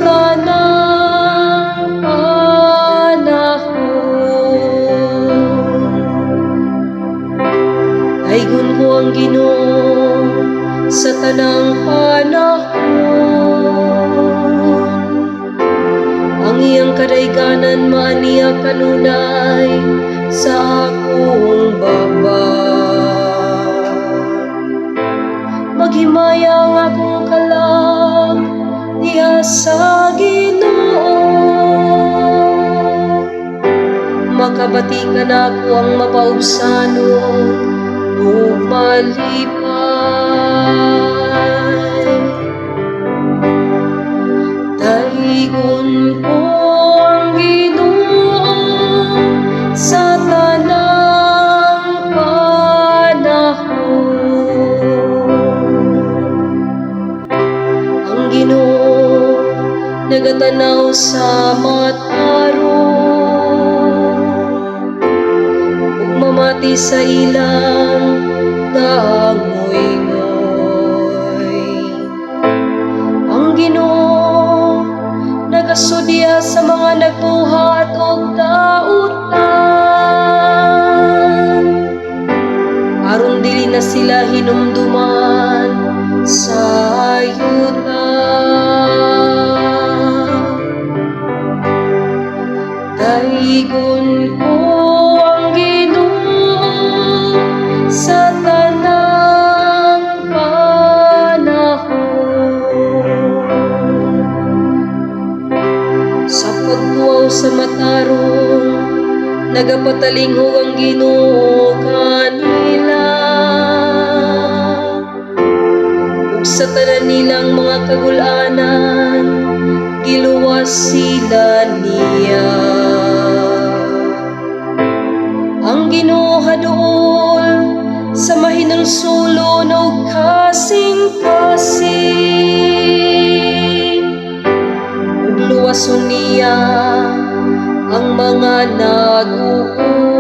tanang panahon. Daygon ko ang Ginoo sa tanang panahon. Ang iyang kadayganan maaniya kanunay sa akong baba. Maghimaya ang akong kalag diha sa Ginoo. Makabatikan ako ang mapaubsanon ug malipay. Daygon ko ang Ginoo sa tanang panahon. Ang Ginoo nagatanaw sa matarong ug mamati sa ilang dangoy-ngoy. Ang Ginoo nagasudya sa mga nagbuhat og dautan, aron dili na sila hinumduman sa ayuda. Daygon ko ang Ginoo sa tanang panahon. Sa pagtuaw sa matarong, nagapatalingog ang Ginoo kanila. Ug sa tanan nilang mga kagul-anan, giluwas sila niya. Ang Ginoo haduol sa mahinulsulon ug kasing-kasing, ug luwason niya ang mga nag-uusig.